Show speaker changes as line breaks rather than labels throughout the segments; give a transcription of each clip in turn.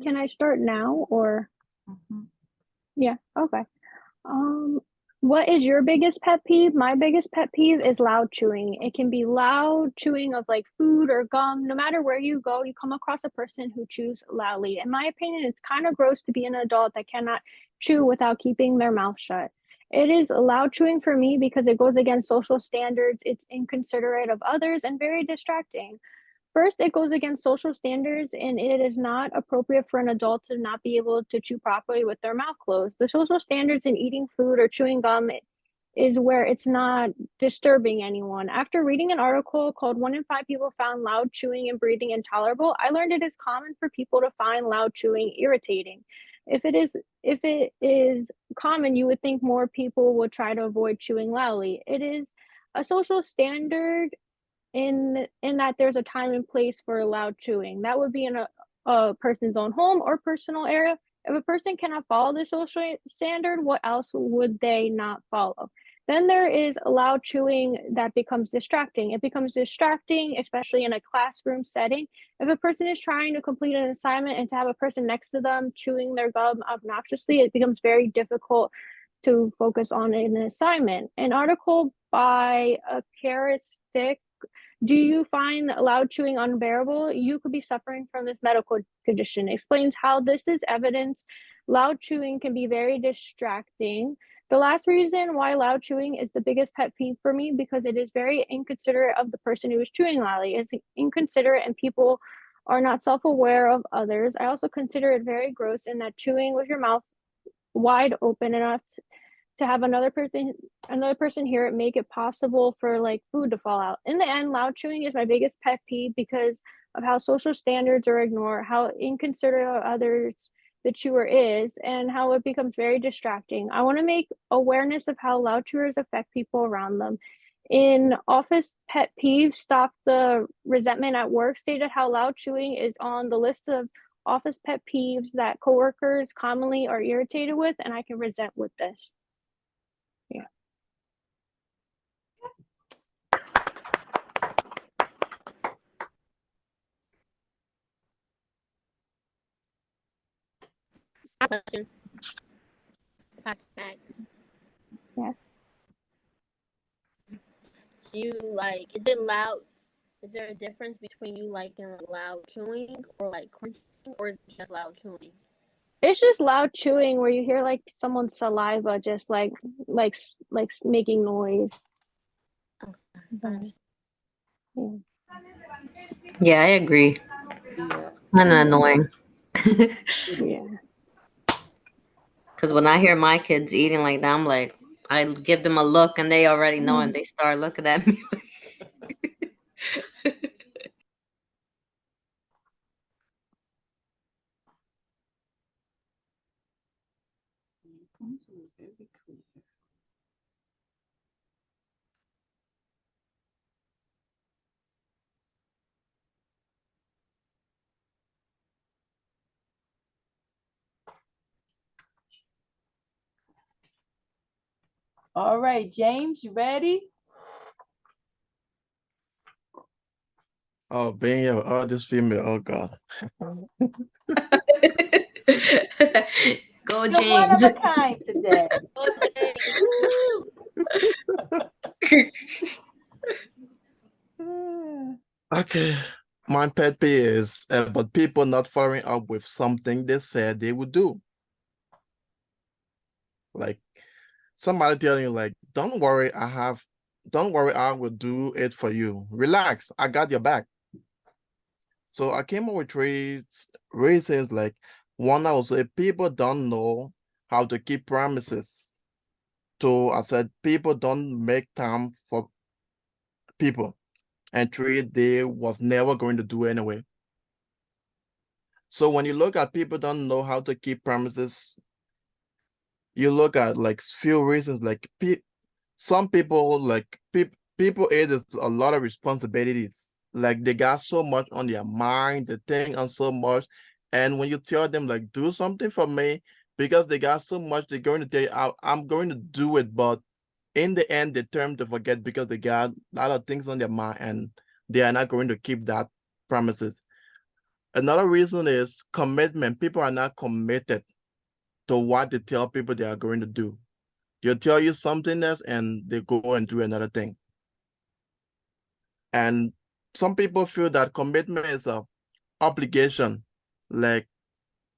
Can I start now or? Yeah, okay. What is your biggest pet peeve? My biggest pet peeve is loud chewing. It can be loud chewing of like food or gum. No matter where you go, you come across a person who chews loudly. In my opinion, it's kind of gross to be an adult that cannot chew without keeping their mouth shut. It is loud chewing for me because it goes against social standards, it's inconsiderate of others, and very distracting. First, it goes against social standards, and it is not appropriate for an adult to not be able to chew properly with their mouth closed. The social standards in eating food or chewing gum is where it's not disturbing anyone. After reading an article called One in Five People Found Loud Chewing and Breathing Intolerable, I learned it is common for people to find loud chewing irritating. If it is common, you would think more people would try to avoid chewing loudly. It is a social standard in that there's a time and place for loud chewing. That would be in a person's own home or personal area. If a person cannot follow the social standard, what else would they not follow? Then there is loud chewing that becomes distracting. It becomes distracting, especially in a classroom setting. If a person is trying to complete an assignment and to have a person next to them chewing their gum obnoxiously, it becomes very difficult to focus on an assignment. An article by a Stick, do you find loud chewing unbearable? You could be suffering from this medical condition. Explains how this is evidence. Loud chewing can be very distracting. The last reason why loud chewing is the biggest pet peeve for me because it is very inconsiderate of the person who is chewing loudly. It's inconsiderate and people are not self-aware of others. I also consider it very gross in that chewing with your mouth wide open enough to have another person hear it make it possible for like food to fall out. In the end, loud chewing is my biggest pet peeve because of how social standards are ignored, how inconsiderate of others the chewer is, and how it becomes very distracting. I want to make awareness of how loud chewers affect people around them. In Office Pet Peeves Stop the Resentment at Work stated how loud chewing is on the list of office pet peeves that coworkers commonly are irritated with, and I can resent with this. Yeah.
Question.
Yeah.
Do you like? Is it loud? Is there a difference between you liking loud chewing or like crunching, or is it just loud chewing?
It's just loud chewing where you hear like someone's saliva just like making noise.
Okay.
Yeah.
Yeah, I agree.
Yeah.
Kind of annoying.
Yeah.
Because when I hear my kids eating like that, I'm like, I give them a look and they already know and they start looking at me.
All right, James, you ready?
Oh, being this female, oh God.
Go,
You're one
James.
of a kind today.
Okay. My pet peeve is about people not following up with something they said they would do. Like somebody telling you, like, don't worry, I will do it for you. Relax, I got your back. So I came up with three reasons. Like one, I would say people don't know how to keep promises. Two, I said people don't make time for people. And three, they was never going to do anyway. So when you look at people don't know how to keep promises, you look at like few reasons. Like some people, like people it is a lot of responsibilities. Like they got so much on their mind, they think on so much, and when you tell them like do something for me, because they got so much, they're going to tell you, I'm going to do it, but in the end they turn to forget because they got a lot of things on their mind and they are not going to keep that promises. Another reason is commitment. People are not committed to what they tell people they are going to do. They'll tell you something else and they go and do another thing. And some people feel that commitment is a obligation. Like,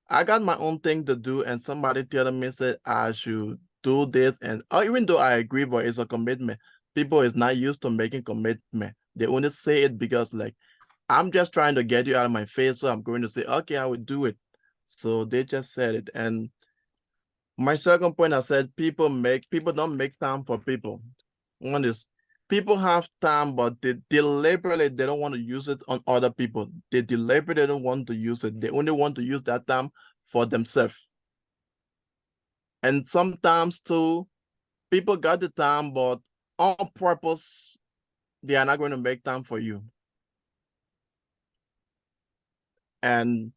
I got my own thing to do and somebody telling me said I should do this, and even though I agree, but it's a commitment. People is not used to making commitment. They only say it because like, I'm just trying to get you out of my face, so I'm going to say, okay, I will do it. So they just said it. And my second point, I said people don't make time for people. One is people have time, but they deliberately they don't want to use it on other people. They deliberately don't want to use it. They only want to use that time for themselves. And sometimes too, people got the time, but on purpose, they are not going to make time for you. And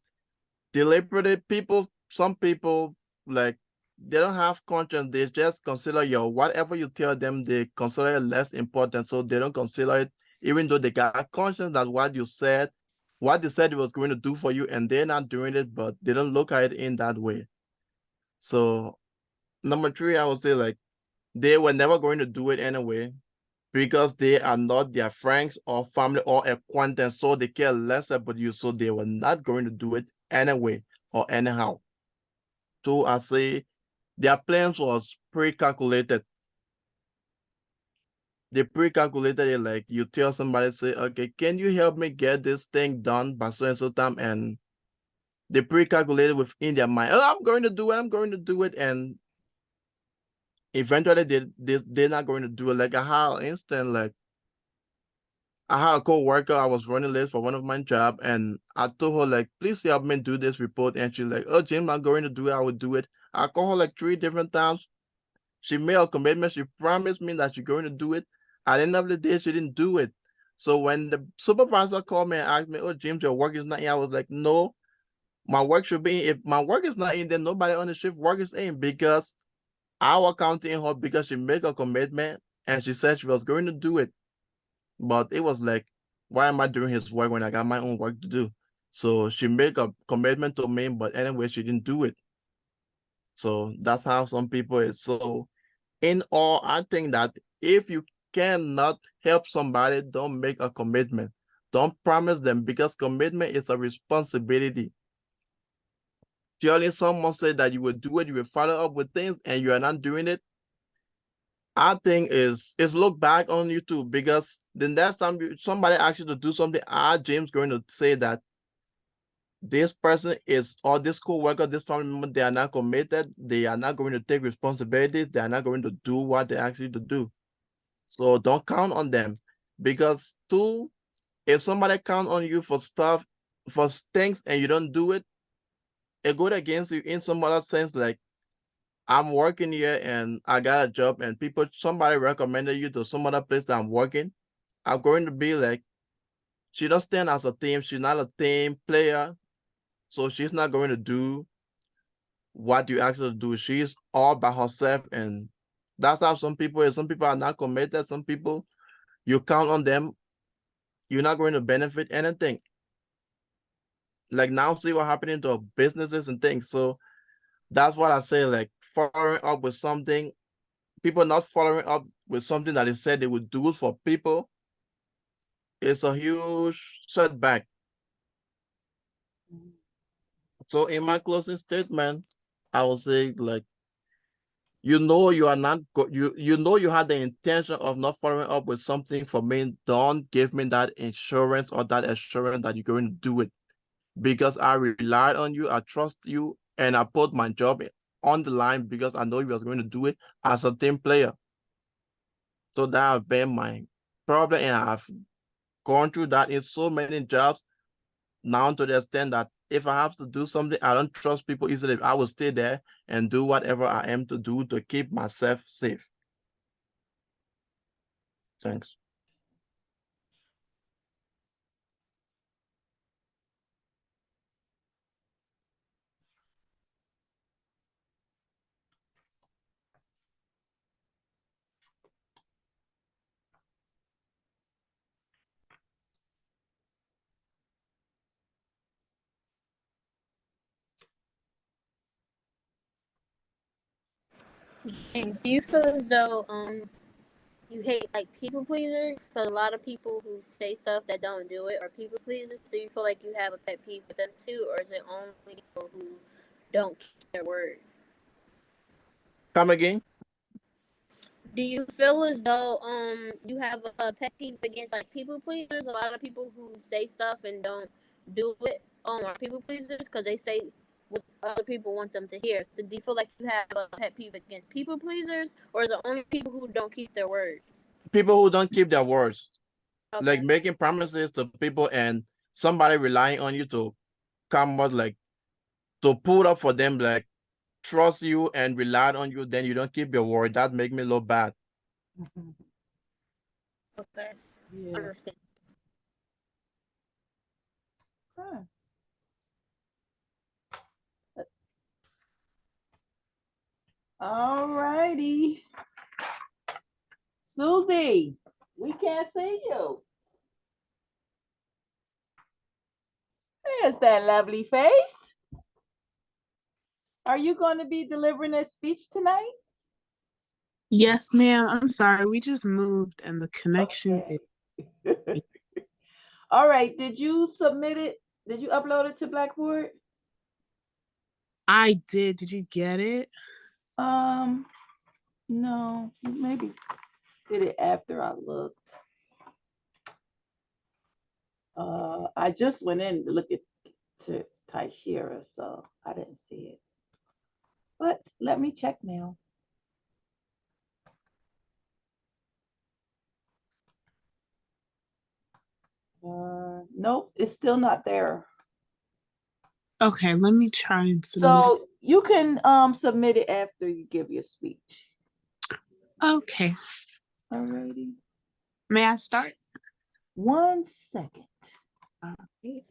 deliberately, some people like they don't have conscience. They just consider your whatever you tell them, they consider it less important. So they don't consider it, even though they got conscience that what they said it was going to do for you, and they're not doing it, but they don't look at it in that way. So number three, I would say like they were never going to do it anyway because they are not their friends or family or acquaintance, so they care less about you. So they were not going to do it anyway or anyhow. So I say their plans was pre-calculated. They pre-calculated it, like you tell somebody, say, okay, can you help me get this thing done by so and so time? And they pre-calculated within their mind, oh, I'm going to do it, I'm going to do it. And eventually they're not going to do it. Like I had an instant, like I had a co-worker, I was running late for one of my job, and I told her, like, please help me do this report. And she's like, oh, Jim, I'm going to do it, I will do it. I called her like 3 different times. She made a commitment. She promised me that she's going to do it. At the end of the day, she didn't do it. So when the supervisor called me and asked me, oh, James, your work is not in, I was like, no, my work should be in. If my work is not in, then nobody on the shift work is in, because I was counting her because she made a commitment and she said she was going to do it. But it was like, why am I doing his work when I got my own work to do? So she made a commitment to me, but anyway, she didn't do it. So that's how some people is. So in all, I think that if you cannot help somebody, don't make a commitment. Don't promise them, because commitment is a responsibility. Telling someone say that you will do it, you will follow up with things, and you are not doing it, I think is look back on you too, because the next time somebody asks you to do something, James going to say that this person is, or this co-worker, this family member, they are not committed, they are not going to take responsibilities, they are not going to do what they ask you to do. So don't count on them, because too, if somebody count on you for stuff, for things, and you don't do it, it goes against you in some other sense. Like, I'm working here and I got a job, and somebody recommended you to some other place that I'm working. I'm going to be like, she don't stand as a team. She's not a team player. So she's not going to do what you ask her to do. She's all by herself. And that's how some people is. Some people are not committed. Some people, you count on them, you're not going to benefit anything. Like now, see what happening to businesses and things. So that's what I say, like following up with something, people not following up with something that they said they would do for people, it's a huge setback. So in my closing statement, I will say, like, you are not you had the intention of not following up with something for me. Don't give me that insurance or that assurance that you're going to do it, because I relied on you, I trust you, and I put my job on the line because I know you was going to do it as a team player. So that have been my problem, and I've gone through that in so many jobs now, to the extent that if I have to do something, I don't trust people easily. I will stay there and do whatever I am to do to keep myself safe. Thanks.
James, do you feel as though you hate like people pleasers? Because a lot of people who say stuff that don't do it are people pleasers. Do you feel like you have a pet peeve with them too, or is it only people who don't keep their word?
Come again?
Do you feel as though you have a pet peeve against like people pleasers? A lot of people who say stuff and don't do it are people pleasers because they say what other people want them to hear. So do you feel like you have a pet peeve against people pleasers, or is it only people who don't keep their word?
People who don't keep their words, like
Okay.
making promises to people and somebody relying on you to come out, like to put up for them, like trust you and rely on you, then you don't keep your word. That make me look bad.
Okay.
Yeah.
Understand.
Huh. All righty. Susie, we can't see you. There's that lovely face. Are you going to be delivering a speech tonight?
Yes, ma'am. I'm sorry. We just moved and the connection
Okay.
is.
All right. Did you submit it? Did you upload it to Blackboard?
I did. Did you get it?
No, you maybe did it after I looked. I just went in to look at to Taishira, so I didn't see it. But let me check now. Nope, it's still not there.
Okay, let me try and submit it.
So you can submit it after you give your speech.
Okay.
Alrighty.
May I start?
1 second.
All right.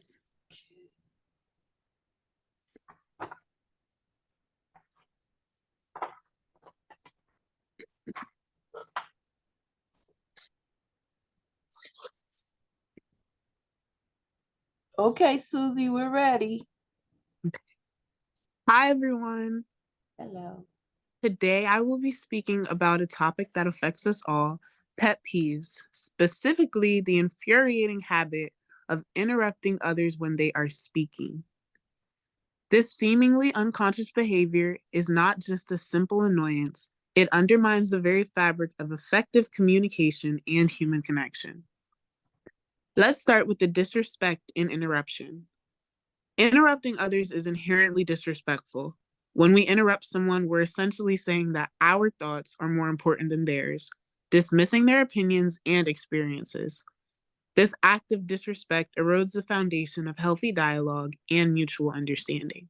Okay, Susie, we're ready.
Hi, everyone.
Hello.
Today I will be speaking about a topic that affects us all, pet peeves, specifically the infuriating habit of interrupting others when they are speaking. This seemingly unconscious behavior is not just a simple annoyance, it undermines the very fabric of effective communication and human connection. Let's start with the disrespect in interruption. Interrupting others is inherently disrespectful. When we interrupt someone, we're essentially saying that our thoughts are more important than theirs, dismissing their opinions and experiences. This act of disrespect erodes the foundation of healthy dialogue and mutual understanding.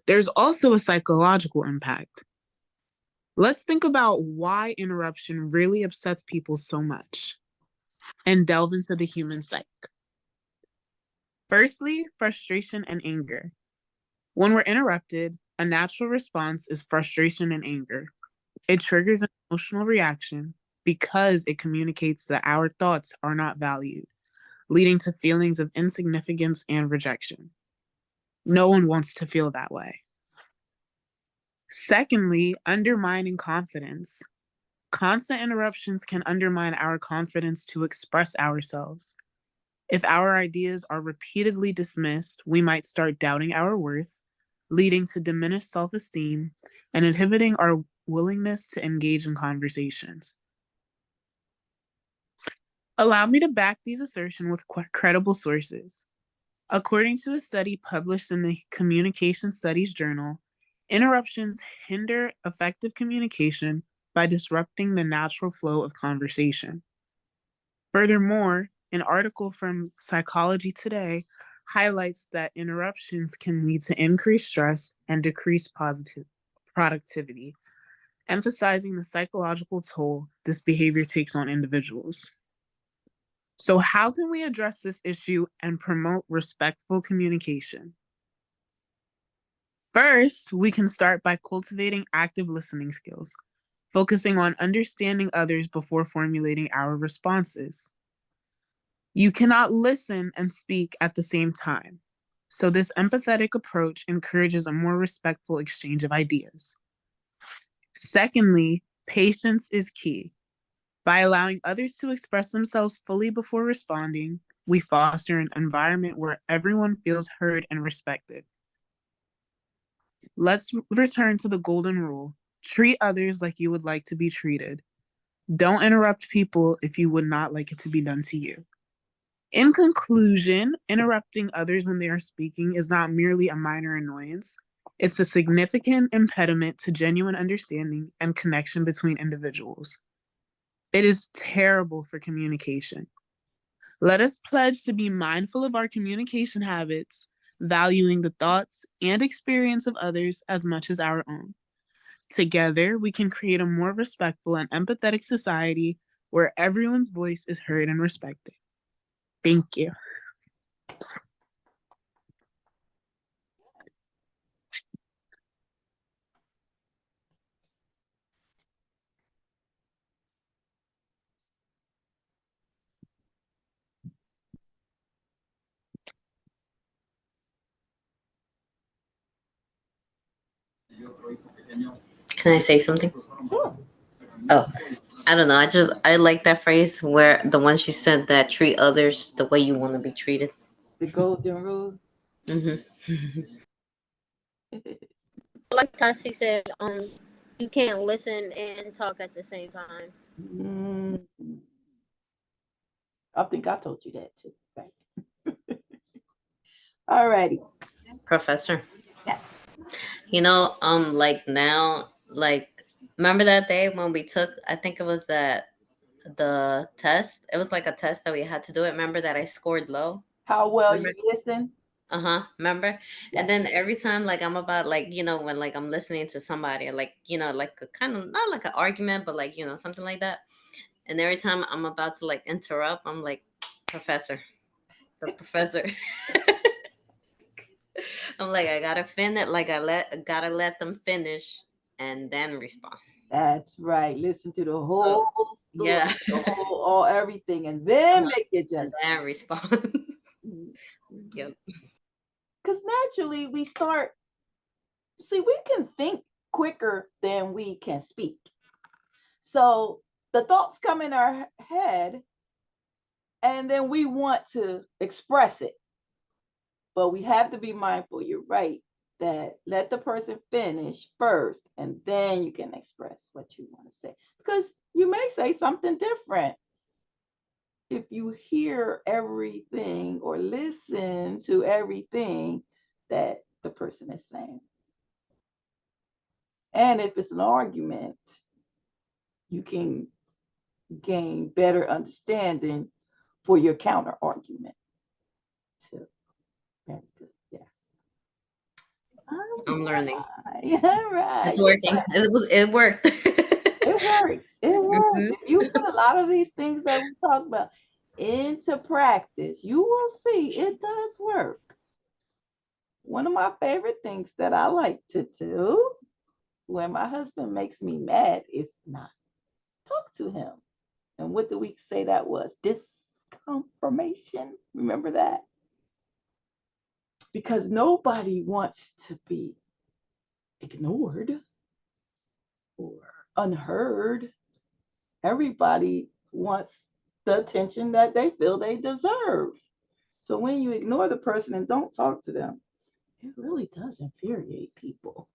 There's also a psychological impact. Let's think about why interruption really upsets people so much and delve into the human psyche. Firstly, frustration and anger. When we're interrupted, a natural response is frustration and anger. It triggers an emotional reaction because it communicates that our thoughts are not valued, leading to feelings of insignificance and rejection. No one wants to feel that way. Secondly, undermining confidence. Constant interruptions can undermine our confidence to express ourselves. If our ideas are repeatedly dismissed, we might start doubting our worth, leading to diminished self esteem and inhibiting our willingness to engage in conversations. Allow me to back these assertions with credible sources. According to a study published in the Communication Studies Journal, interruptions hinder effective communication by disrupting the natural flow of conversation. Furthermore, an article from Psychology Today highlights that interruptions can lead to increased stress and decreased positive productivity, emphasizing the psychological toll this behavior takes on individuals. So, how can we address this issue and promote respectful communication? First, we can start by cultivating active listening skills, focusing on understanding others before formulating our responses. You cannot listen and speak at the same time. So, this empathetic approach encourages a more respectful exchange of ideas. Secondly, patience is key. By allowing others to express themselves fully before responding, we foster an environment where everyone feels heard and respected. Let's return to the golden rule. Treat others like you would like to be treated. Don't interrupt people if you would not like it to be done to you. In conclusion, interrupting others when they are speaking is not merely a minor annoyance. It's a significant impediment to genuine understanding and connection between individuals. It is terrible for communication. Let us pledge to be mindful of our communication habits, valuing the thoughts and experience of others as much as our own. Together, we can create a more respectful and empathetic society where everyone's voice is heard and respected. Thank you.
Can I say something?
Sure.
Oh, I don't know. I like that phrase where the one she said that treat others the way you want to be treated.
The golden rule.
Hmm.
Like Tashi said, you can't listen and talk at the same time.
Mm. I think I told you that too. Right. All righty.
Professor,
Yes.
like now, like remember that day when we took? I think it was the test. It was like a test that we had to do. It. Remember that I scored low.
How well
Remember?
you listen.
Remember? And
Yes.
then every time like I'm about like, when like I'm listening to somebody like, like a kind of not like an argument, but like, something like that. And every time I'm about to like interrupt, I'm like, Professor, the professor. I'm like, I gotta finish, like gotta let them finish and then respond.
That's right. Listen to the whole
So
story,
yeah.
the whole all everything, and then make your
And
judgment.
then respond. Yep.
Because naturally we start. See, we can think quicker than we can speak. So the thoughts come in our head, and then we want to express it. But we have to be mindful, you're right, that let the person finish first, and then you can express what you want to say. Because you may say something different if you hear everything or listen to everything that the person is saying. And if it's an argument, you can gain better understanding for your counter argument too. Very good. Yes.
I'm learning.
All right.
It's working. It worked.
It works. It works.
Mhm.
If you put a lot of these things that we talk about into practice, you will see it does work. One of my favorite things that I like to do when my husband makes me mad is not talk to him. And what did we say that was? Disconfirmation. Remember that? Because nobody wants to be ignored or unheard. Everybody wants the attention that they feel they deserve. So when you ignore the person and don't talk to them, it really does infuriate people.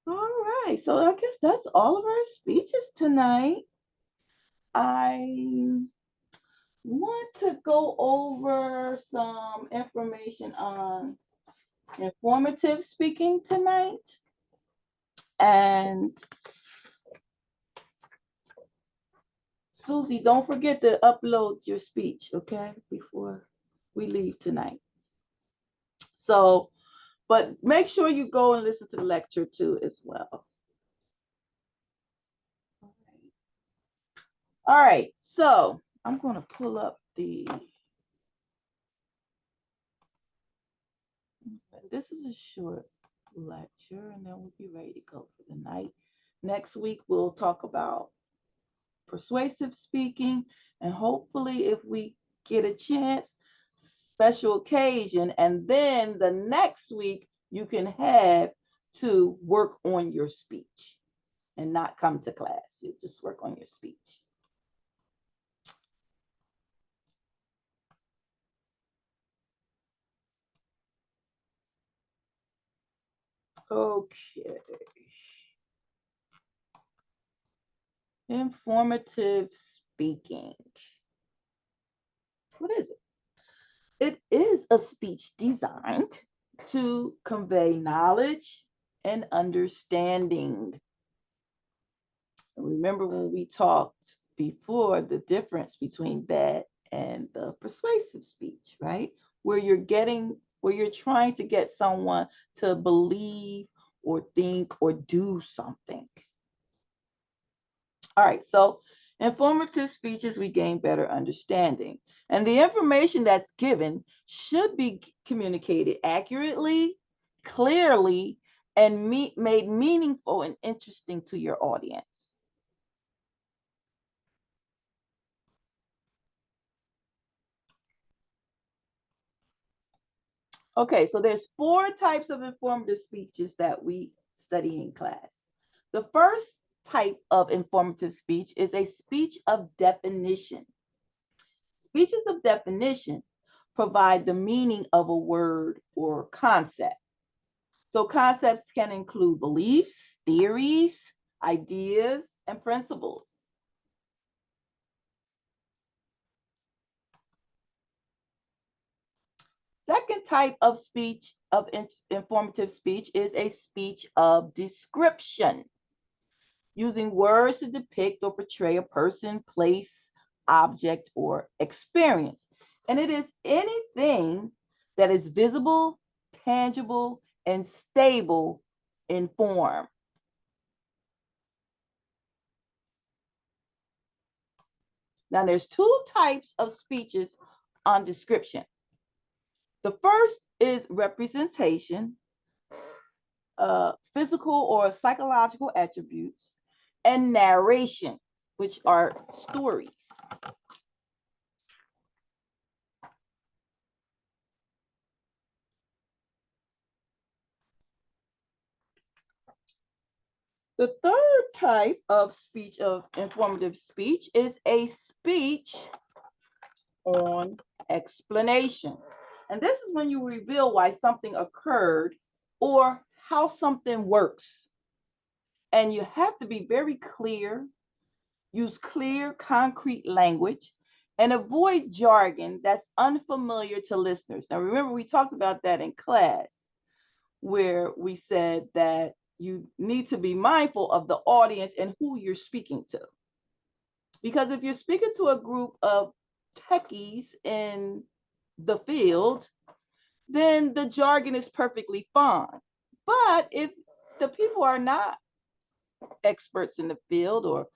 All right, so I guess that's all of our speeches tonight. I want to go over some information on informative speaking tonight. And Susie, don't forget to upload your speech, okay, before we leave tonight. So, but make sure you go and listen to the lecture too as well. All right, so I'm going to pull up this is a short lecture, and then we'll be ready to go for the night. Next week, we'll talk about persuasive speaking, and hopefully, if we get a chance, special occasion, and then the next week, you can have to work on your speech and not come to class. You just work on your speech. Okay. Informative speaking. What is it? It is a speech designed to convey knowledge and understanding. Remember when we talked before the difference between that and the persuasive speech, right? Where you're trying to get someone to believe or think or do something. All right, so informative speeches, we gain better understanding. And the information that's given should be communicated accurately, clearly, and made meaningful and interesting to your audience. Okay, so there's 4 types of informative speeches that we study in class. The first type of informative speech is a speech of definition. Speeches of definition provide the meaning of a word or concept. So concepts can include beliefs, theories, ideas, and principles. Second type of speech, of informative speech, is a speech of description, using words to depict or portray a person, place, object, or experience. And it is anything that is visible, tangible, and stable in form. Now, there's 2 types of speeches on description. The first is representation, physical or psychological attributes, and narration, which are stories. The third type of speech, of informative speech, is a speech on explanation. And this is when you reveal why something occurred or how something works. And you have to be very clear, use clear, concrete language, and avoid jargon that's unfamiliar to listeners. Now, remember, we talked about that in class, where we said that you need to be mindful of the audience and who you're speaking to. Because if you're speaking to a group of techies in the field, then the jargon is perfectly fine. But if the people are not experts in the field or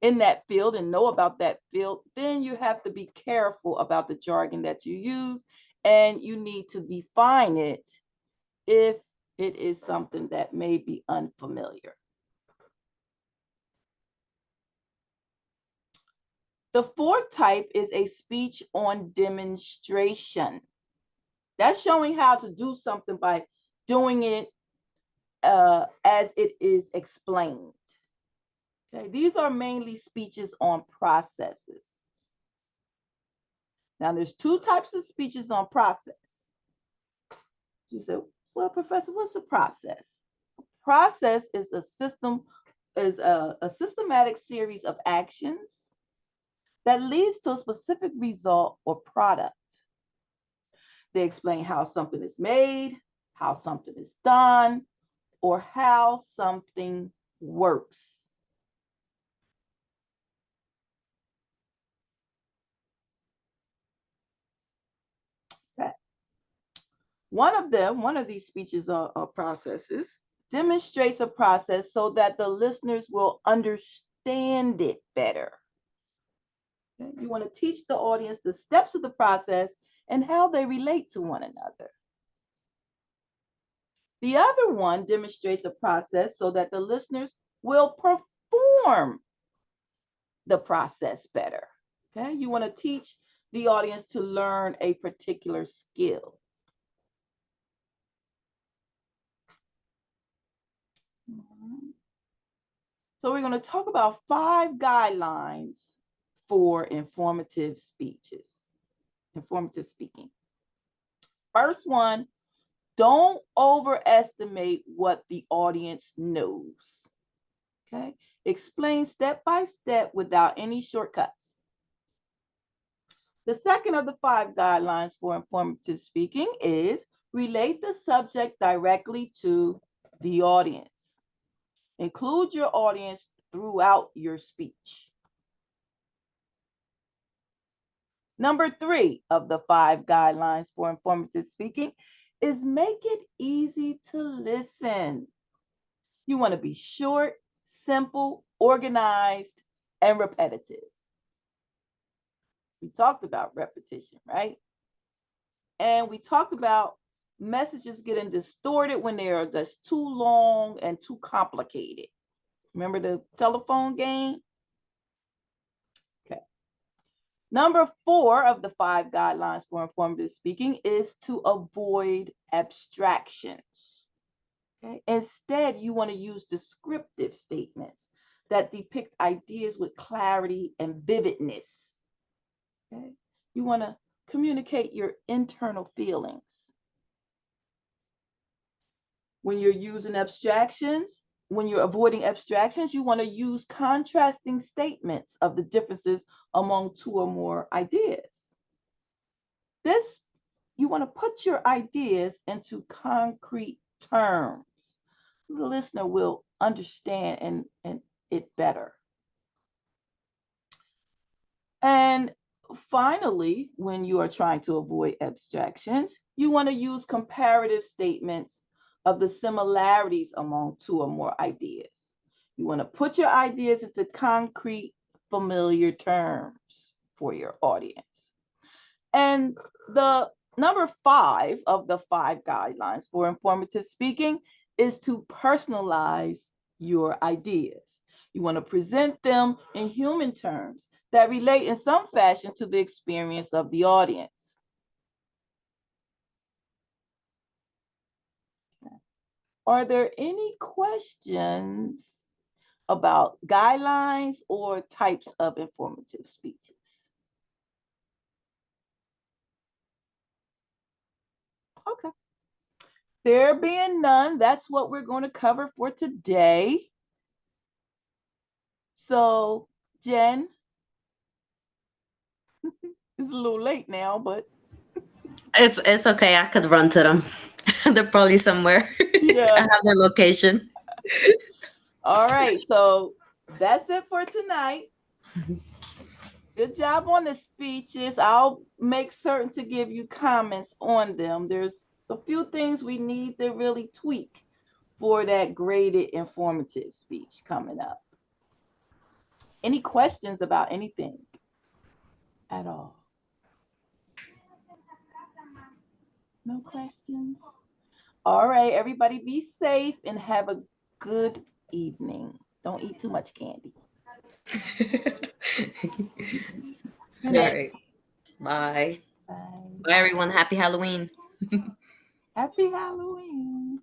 in that field and know about that field, then you have to be careful about the jargon that you use, and you need to define it if it is something that may be unfamiliar. The fourth type is a speech on demonstration. That's showing how to do something by doing it as it is explained. Okay, these are mainly speeches on processes. Now, there's 2 types of speeches on process. You said, well, Professor, what's a process? Process is a systematic series of actions that leads to a specific result or product. They explain how something is made, how something is done, or how something works. Okay. One of these speeches or processes, demonstrates a process so that the listeners will understand it better. Okay? You want to teach the audience the steps of the process and how they relate to one another. The other one demonstrates a process so that the listeners will perform the process better. Okay, you want to teach the audience to learn a particular skill. So we're going to talk about 5 guidelines for informative speeches, informative speaking. First one, don't overestimate what the audience knows. Okay, explain step by step without any shortcuts. The second of the 5 guidelines for informative speaking is relate the subject directly to the audience. Include your audience throughout your speech. Number 3 of the 5 guidelines for informative speaking is make it easy to listen. You want to be short, simple, organized, and repetitive. We talked about repetition, right? And we talked about messages getting distorted when they are just too long and too complicated. Remember the telephone game? Okay. Number 4 of the 5 guidelines for informative speaking is to avoid abstractions. Okay. Instead, you want to use descriptive statements that depict ideas with clarity and vividness. Okay. You want to communicate your internal feelings. When you're using abstractions, when you're avoiding abstractions, you want to use contrasting statements of the differences among 2 or more ideas. This, you want to put your ideas into concrete terms. The listener will understand it better. And finally, when you are trying to avoid abstractions, you want to use comparative statements of the similarities among 2 or more ideas. You want to put your ideas into concrete, familiar terms for your audience. And the number 5 of the 5 guidelines for informative speaking is to personalize your ideas. You want to present them in human terms that relate in some fashion to the experience of the audience. Are there any questions about guidelines or types of informative speeches? Okay. There being none, that's what we're going to cover for today. So, Jen, it's a little late now, but
It's okay. I could run to them. They're probably somewhere.
yeah.
I have their location.
All right. So that's it for tonight. Good job on the speeches. I'll make certain to give you comments on them. There's a few things we need to really tweak for that graded informative speech coming up. Any questions about anything at all? No questions? All right, everybody be safe and have a good evening. Don't eat too much candy.
All right. Bye.
Bye.
Bye, everyone. Happy Halloween.
Happy Halloween.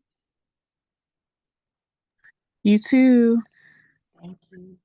You too.
Thank you.